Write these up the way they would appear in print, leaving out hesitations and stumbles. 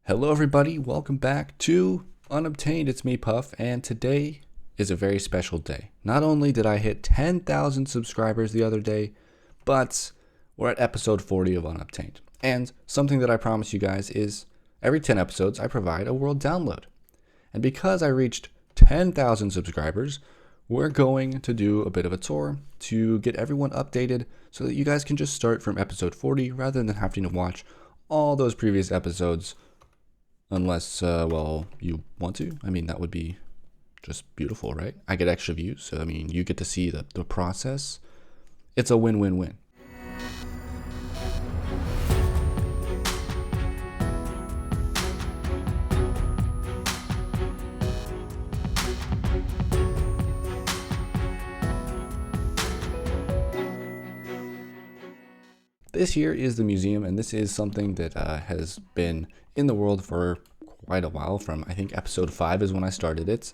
Hello everybody, welcome back to Unobtained. It's me, Puff, and today is a very special day. Not only did I hit 10,000 subscribers the other day, but we're at episode 40 of Unobtained. And something that I promise you guys is every 10 episodes I provide a world download. And because I reached 10,000 subscribers, we're going to do a bit of a tour to get everyone updated so that you guys can just start from episode 40 rather than having to watch all those previous episodes. Unless, well, you want to. I mean, that would be just beautiful, right? I get extra views, so I mean, you get to see the process. It's a win-win-win. This here is the museum, and this is something that has been in the world for quite a while. From I think episode 5 is when I started it.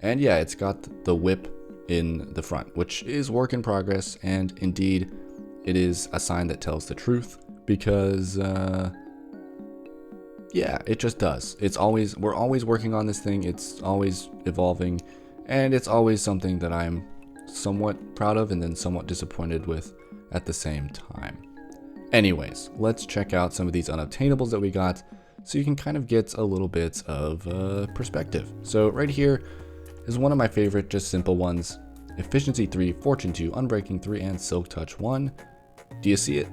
And yeah, it's got the whip in the front, which is work in progress, and indeed it is a sign that tells the truth because yeah, it just does. We're always working on this thing. It's always evolving, and it's always something that I'm somewhat proud of and then somewhat disappointed with at the same time. Anyways, let's check out some of these unobtainables that we got so you can kind of get a little bit of perspective. So right here is one of my favorite, just simple ones. Efficiency 3, Fortune 2, Unbreaking 3, and Silk Touch 1. Do you see it?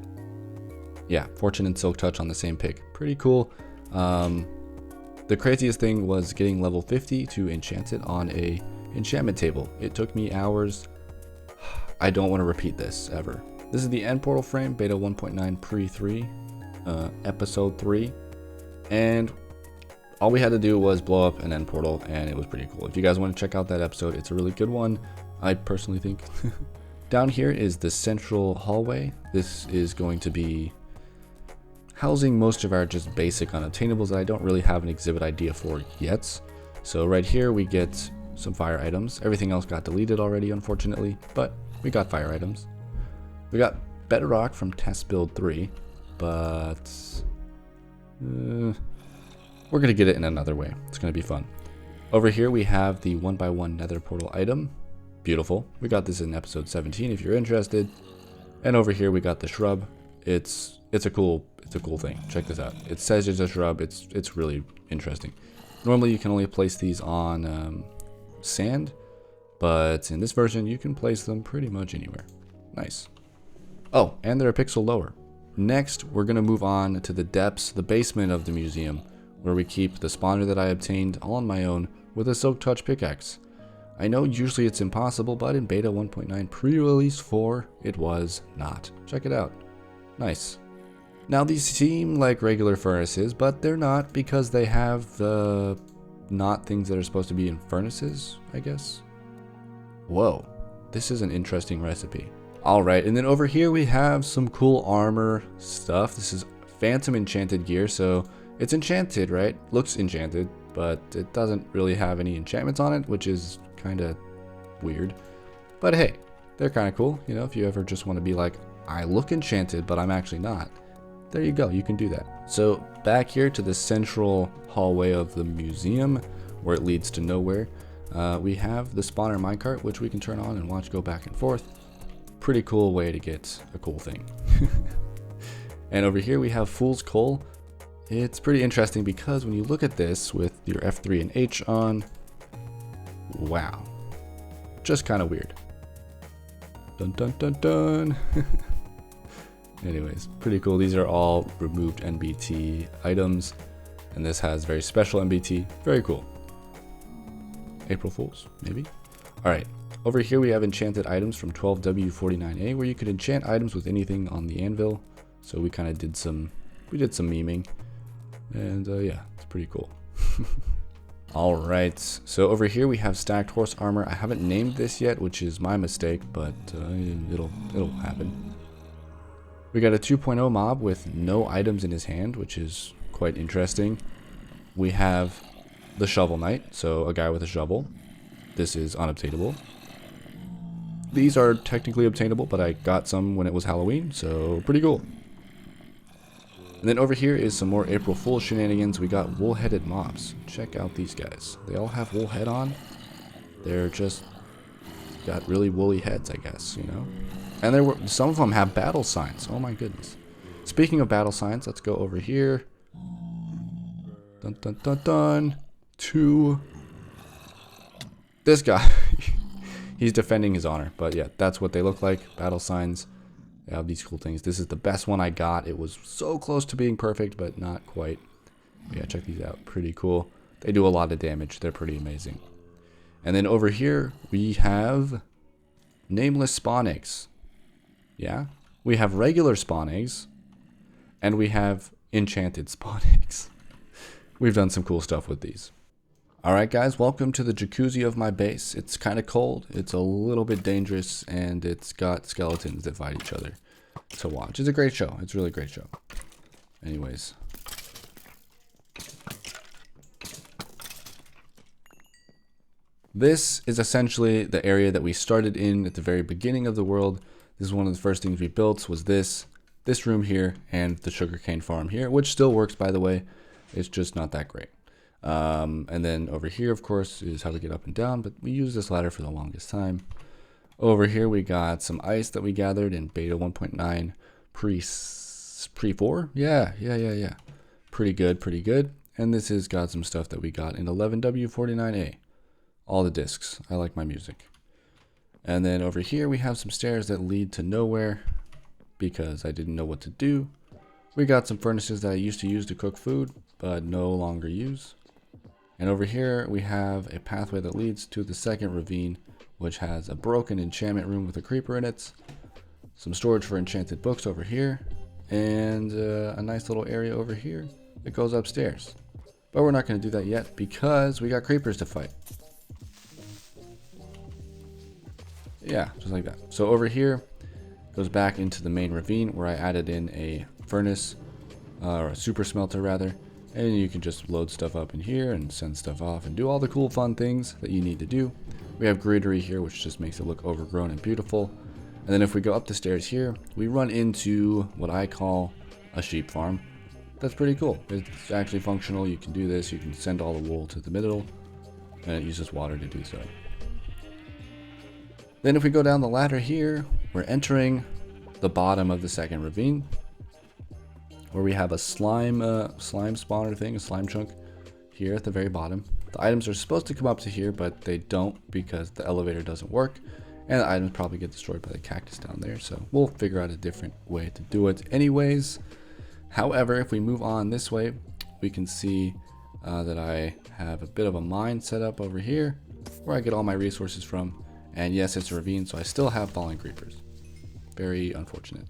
Yeah, Fortune and Silk Touch on the same pick. Pretty cool. The craziest thing was getting level 50 to enchant it on a enchantment table. It took me hours. I don't want to repeat this ever. This is the end portal frame, beta 1.9 pre-3, episode 3, and all we had to do was blow up an end portal, and it was pretty cool. If you guys want to check out that episode, it's a really good one, I personally think. Down here is the central hallway. This is going to be housing most of our just basic unobtainables that I don't really have an exhibit idea for yet. So right here we get some fire items. Everything else got deleted already, unfortunately, but we got fire items. We got Bedrock from test build 3, but we're going to get it in another way. It's going to be fun. Over here we have the 1x1 nether portal item. Beautiful. We got this in episode 17 if you're interested. And over here we got the shrub. It's a cool thing. Check this out. It says it's a shrub. It's really interesting. Normally you can only place these on sand, but in this version you can place them pretty much anywhere. Nice. Oh, and they're a pixel lower. Next, we're going to move on to the depths, the basement of the museum, where we keep the spawner that I obtained all on my own with a Silk Touch pickaxe. I know usually it's impossible, but in beta 1.9 pre-release 4, it was not. Check it out. Nice. Now these seem like regular furnaces, but they're not because they have not things that are supposed to be in furnaces, I guess. Whoa, this is an interesting recipe. Alright, and then over here we have some cool armor stuff. This is Phantom Enchanted gear, so it's enchanted, right? Looks enchanted, but it doesn't really have any enchantments on it, which is kind of weird. But hey, they're kind of cool, you know, if you ever just want to be like, I look enchanted, but I'm actually not. There you go, you can do that. So back here to the central hallway of the museum, where it leads to nowhere, we have the spawner minecart, which we can turn on and watch go back and forth. Pretty cool way to get a cool thing. And over here we have Fool's Coal. It's pretty interesting because when you look at this with your F3 and H on, wow, just kind of weird. Dun dun dun dun. Anyways, pretty cool. These are all removed NBT items, and this has very special NBT. Very cool. April Fools, maybe? Alright. Over here we have enchanted items from 12W49A, where you could enchant items with anything on the anvil. So we kind of did some memeing, and yeah, it's pretty cool. Alright, so over here we have stacked horse armor. I haven't named this yet, which is my mistake, but it'll happen. We got a 2.0 mob with no items in his hand, which is quite interesting. We have the Shovel Knight, so a guy with a shovel. This is unobtainable. These are technically obtainable, but I got some when it was Halloween, so pretty cool. And then over here is some more April Fool shenanigans. We got wool-headed mobs. Check out these guys. They all have wool head on. They're just got really woolly heads, I guess, you know. And some of them have battle signs. Oh my goodness. Speaking of battle signs, let's go over here. Dun dun dun dun. To this guy. He's defending his honor. But yeah, that's what they look like. Battle signs. They have these cool things. This is the best one I got. It was so close to being perfect, but not quite. Yeah, check these out. Pretty cool. They do a lot of damage. They're pretty amazing. And then over here, we have nameless spawn eggs. Yeah? We have regular spawn eggs. And we have enchanted spawn eggs. We've done some cool stuff with these. Alright guys, welcome to the jacuzzi of my base. It's kind of cold, it's a little bit dangerous, and it's got skeletons that fight each other to watch. It's a great show. It's a really great show. Anyways. This is essentially the area that we started in at the very beginning of the world. This is one of the first things we built was this room here and the sugarcane farm here, which still works by the way. It's just not that great. And then over here, of course, is how to get up and down, but we used this ladder for the longest time. Over here, we got some ice that we gathered in beta 1.9 pre 4. Yeah. Pretty good. And this has got some stuff that we got in 11W49A. All the discs. I like my music. And then over here, we have some stairs that lead to nowhere because I didn't know what to do. We got some furnaces that I used to use to cook food, but no longer use. And over here we have a pathway that leads to the second ravine, which has a broken enchantment room with a creeper in it, some storage for enchanted books over here, and a nice little area over here that goes upstairs. But we're not going to do that yet because we got creepers to fight. Yeah, just like that. So over here goes back into the main ravine where I added in a furnace, or a super smelter rather. And you can just load stuff up in here and send stuff off and do all the cool fun things that you need to do. We have greenery here, which just makes it look overgrown and beautiful. And then if we go up the stairs here, we run into what I call a sheep farm. That's pretty cool. It's actually functional. You can do this. You can send all the wool to the middle, and it uses water to do so. Then if we go down the ladder here, we're entering the bottom of the second ravine, where we have a slime spawner thing, a slime chunk here at the very bottom. The items are supposed to come up to here, but they don't because the elevator doesn't work. And the items probably get destroyed by the cactus down there. So we'll figure out a different way to do it anyways. However, if we move on this way, we can see that I have a bit of a mine set up over here where I get all my resources from. And yes, it's a ravine, so I still have falling creepers. Very unfortunate.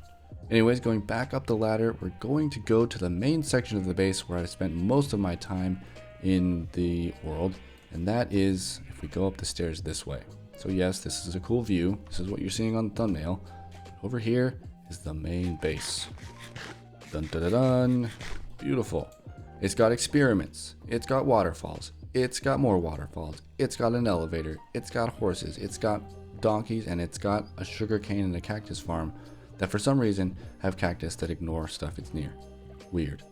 Anyways, going back up the ladder, we're going to go to the main section of the base where I spent most of my time in the world. And that is if we go up the stairs this way. So yes, this is a cool view. This is what you're seeing on the thumbnail. Over here is the main base. Dun dun dun dun. Beautiful. It's got experiments. It's got waterfalls. It's got more waterfalls. It's got an elevator. It's got horses. It's got donkeys, and it's got a sugarcane and a cactus farm that for some reason have cactus that ignore stuff it's near. Weird.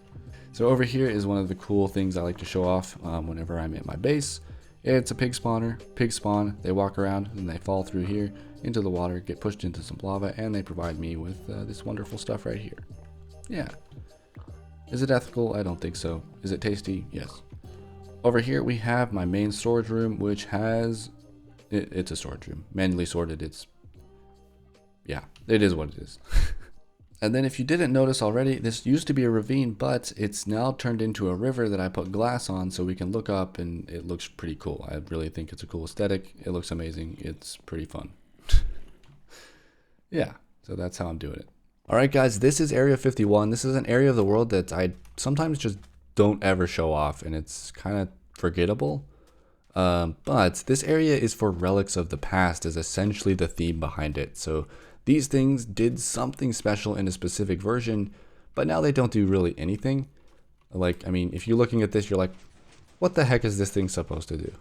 So over here is one of the cool things I like to show off whenever I'm at my base. It's a pig spawner. Pigs spawn, they walk around, and they fall through here into the water, get pushed into some lava, and they provide me with this wonderful stuff right here. Yeah. Is it ethical? I don't think so. Is it tasty? Yes. Over here we have my main storage room, which has... It's a storage room. Manually sorted, yeah, it is what it is. And then if you didn't notice already, this used to be a ravine, but it's now turned into a river that I put glass on so we can look up, and it looks pretty cool. I really think it's a cool aesthetic. It looks amazing. It's pretty fun. Yeah, so that's how I'm doing it. All right, guys, this is Area 51. This is an area of the world that I sometimes just don't ever show off, and it's kind of forgettable. But this area is for relics of the past is essentially the theme behind it. So these things did something special in a specific version, but now they don't do really anything. Like, I mean, if you're looking at this, you're like, what the heck is this thing supposed to do?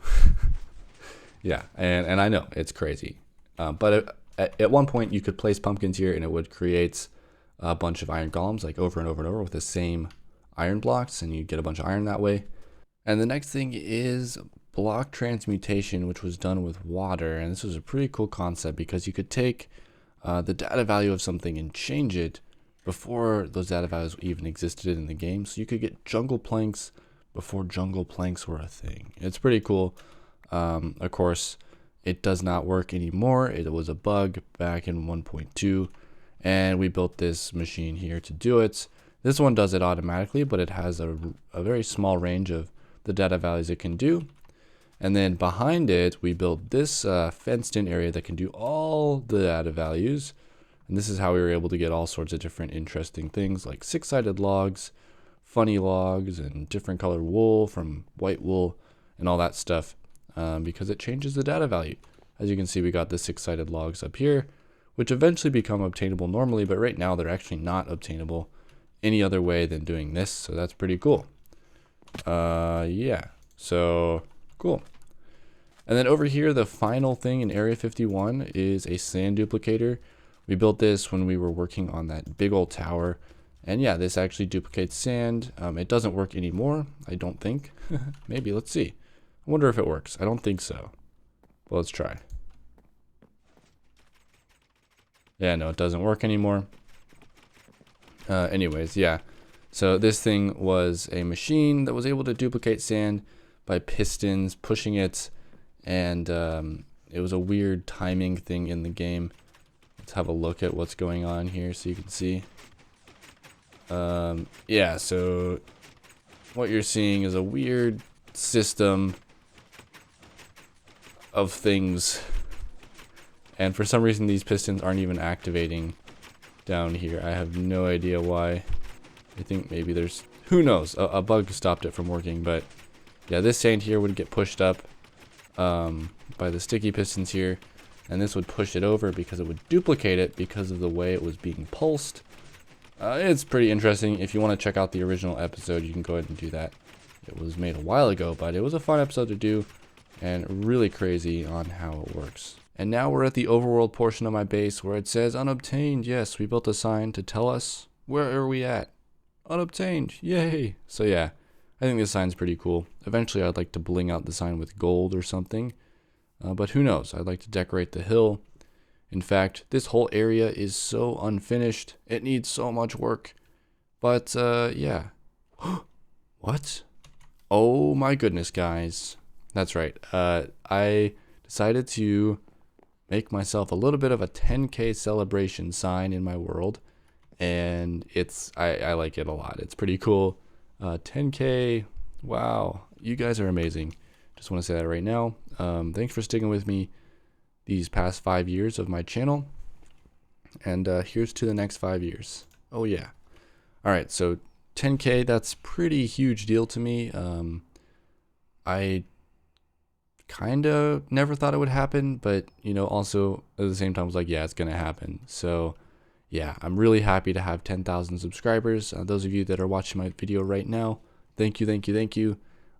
Yeah, and I know, it's crazy. But at one point, you could place pumpkins here, and it would create a bunch of iron golems, like over and over and over with the same iron blocks, and you get a bunch of iron that way. And the next thing is block transmutation, which was done with water. And this was a pretty cool concept because you could take the data value of something and change it before those data values even existed in the game. So you could get jungle planks before jungle planks were a thing. It's pretty cool. Of course, it does not work anymore. It was a bug back in 1.2, and we built this machine here to do it. This one does it automatically, but it has a very small range of the data values it can do. And then behind it, we built this fenced in area that can do all the data values. And this is how we were able to get all sorts of different interesting things like 6-sided logs, funny logs, and different colored wool from white wool and all that stuff, because it changes the data value. As you can see, we got the 6-sided logs up here, which eventually become obtainable normally, but right now they're actually not obtainable any other way than doing this. So that's pretty cool. Yeah, so cool. And then over here, the final thing in Area 51 is a sand duplicator. We built this when we were working on that big old tower. And yeah, this actually duplicates sand. It doesn't work anymore, I don't think. Maybe, let's see. I wonder if it works. I don't think so. Well, let's try. Yeah, no, it doesn't work anymore. Anyways, yeah. So this thing was a machine that was able to duplicate sand by pistons pushing it. And it was a weird timing thing in the game. Let's have a look at what's going on here so you can see. Yeah, so what you're seeing is a weird system of things. And for some reason, these pistons aren't even activating down here. I have no idea why. I think maybe there's, who knows, a bug stopped it from working. But yeah, this sand here would get pushed up by the sticky pistons here, and this would push it over because it would duplicate it because of the way it was being pulsed. It's pretty interesting. If you want to check out the original episode, you can go ahead and do that. It was made a while ago, but it was a fun episode to do and really crazy on how it works. And now we're at the overworld portion of my base where it says unobtained. Yes, we built a sign to tell us where are we at. Unobtained, yay. So yeah, I think this sign's pretty cool. Eventually I'd like to bling out the sign with gold or something, but who knows. I'd like to decorate the hill. In fact, this whole area is so unfinished. It needs so much work. But yeah. What? Oh my goodness, guys. That's right. I decided to make myself a little bit of a 10K celebration sign in my world. And I like it a lot. It's pretty cool. 10K. Wow. You guys are amazing. Just want to say that right now. Thanks for sticking with me these past 5 years of my channel. And here's to the next 5 years. Oh yeah. All right. So 10K, that's pretty huge deal to me. I kind of never thought it would happen, but you know, also at the same time I was like, yeah, it's gonna happen. So yeah, I'm really happy to have 10,000 subscribers. Those of you that are watching my video right now, thank you, thank you, thank you.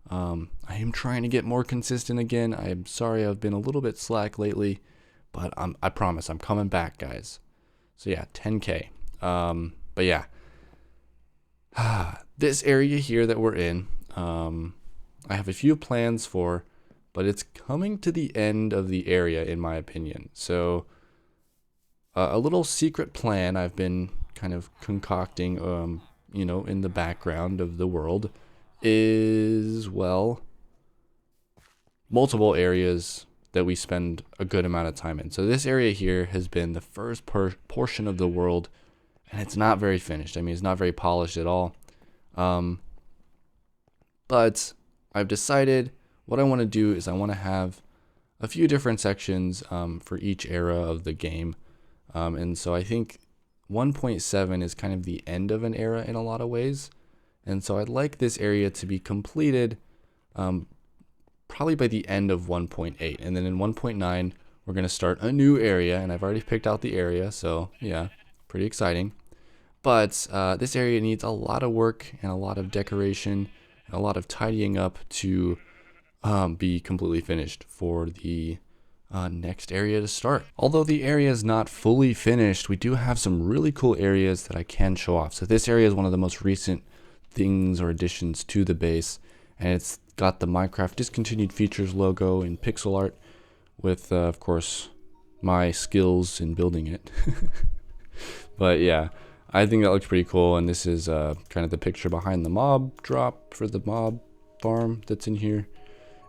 I am trying to get more consistent again. I am sorry I've been a little bit slack lately, but I promise I'm coming back, guys. So yeah, 10K. But yeah, this area here that we're in, I have a few plans for, but it's coming to the end of the area in my opinion. So a little secret plan I've been kind of concocting, you know, in the background of the world is, well, multiple areas that we spend a good amount of time in. So this area here has been the first portion of the world, and it's not very finished. I mean, it's not very polished at all. But I've decided what I want to do is I want to have a few different sections for each era of the game. And so I think 1.7 is kind of the end of an era in a lot of ways. And so I'd like this area to be completed probably by the end of 1.8. And then in 1.9, we're going to start a new area. And I've already picked out the area. So yeah, pretty exciting. But this area needs a lot of work and a lot of decoration and a lot of tidying up to be completely finished for the next area to start. Although the area is not fully finished, we do have some really cool areas that I can show off. So this area is one of the most recent things or additions to the base, and it's got the Minecraft discontinued features logo in pixel art with, of course, my skills in building it. But yeah, I think that looks pretty cool, and this is kind of the picture behind the mob drop for the mob farm that's in here.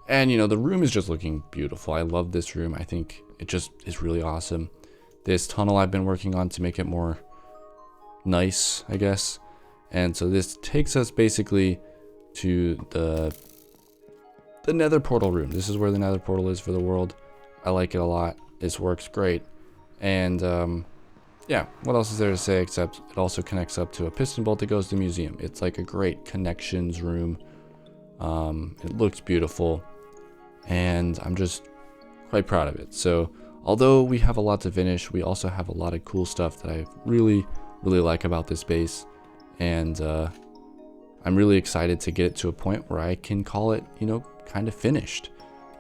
And you know, the room is just looking beautiful. I love this room. I think it just is really awesome. This tunnel I've been working on to make it more nice, I guess. And so this takes us basically to the nether portal room. This is where the nether portal is for the world. I like it a lot. This works great. And yeah, what else is there to say except it also connects up to a piston bolt that goes to the museum. It's like a great connections room. It looks beautiful, and I'm just quite proud of it. So although we have a lot to finish, we also have a lot of cool stuff that I really like about this base, and I'm really excited to get it to a point where I can call it, you know, kind of finished,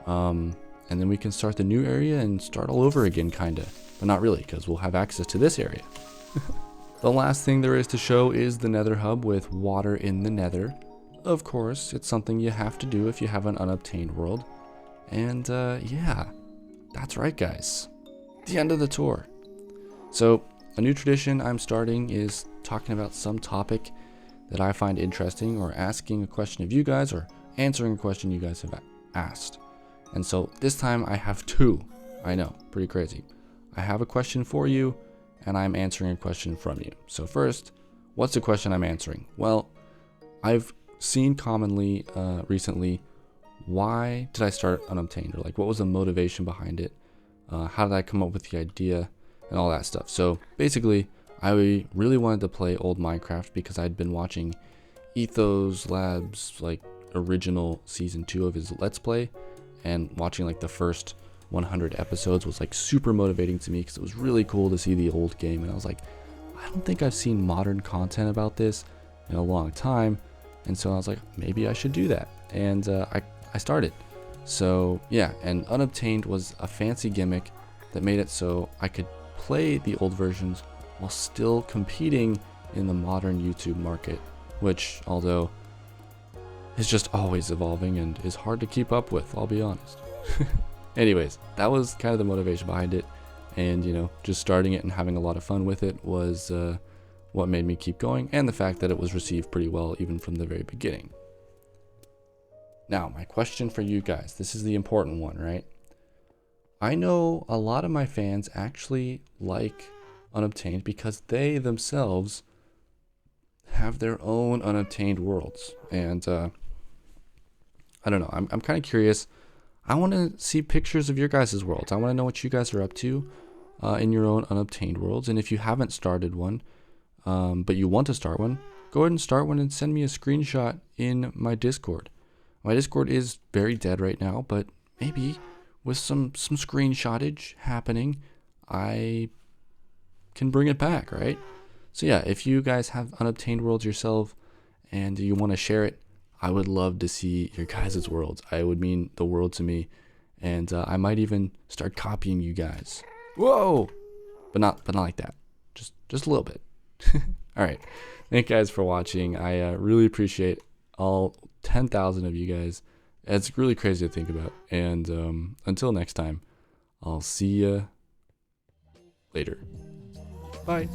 and then we can start the new area and start all over again, kind of, but not really, because we'll have access to this area. The last thing there is to show is the nether hub with water in the nether. Of course, it's something you have to do if you have an unobtained world. And yeah, that's right, guys. The end of the tour. So a new tradition I'm starting is talking about some topic that I find interesting, or asking a question of you guys, or answering a question you guys have asked. And so this time I have two. I know, pretty crazy. I have a question for you, and I'm answering a question from you. So first, what's the question I'm answering? Well, I've seen commonly recently, why did I start Unobtained, or like what was the motivation behind it, how did I come up with the idea, and all that stuff. So basically, I really wanted to play old Minecraft because I'd been watching Ethos Labs like original season 2 of his Let's Play, and watching like the first 100 episodes was like super motivating to me because it was really cool to see the old game, and I was like, I don't think I've seen modern content about this in a long time. And so I was like, maybe I should do that. And I started. So yeah, and Unobtained was a fancy gimmick that made it so I could play the old versions while still competing in the modern YouTube market, which, although is just always evolving and is hard to keep up with, I'll be honest. Anyways, that was kind of the motivation behind it. And you know, just starting it and having a lot of fun with it was what made me keep going, and the fact that it was received pretty well even from the very beginning. Now, my question for you guys, this is the important one, right? I know a lot of my fans actually like Unobtained because they themselves have their own Unobtained worlds, and I don't know, I'm kind of curious. I want to see pictures of your guys' worlds. I want to know what you guys are up to in your own Unobtained worlds, and if you haven't started one, but you want to start one, go ahead and start one and send me a screenshot in my Discord. My Discord is very dead right now, but maybe with some screenshotage happening, I can bring it back, right? So yeah, if you guys have Unobtained worlds yourself and you want to share it, I would love to see your guys' worlds. It would mean the world to me, and I might even start copying you guys. Whoa! But not like that. Just a little bit. All right, thank you guys for watching. I really appreciate all 10,000 of you guys. It's really crazy to think about, and until next time, I'll see you later. Bye.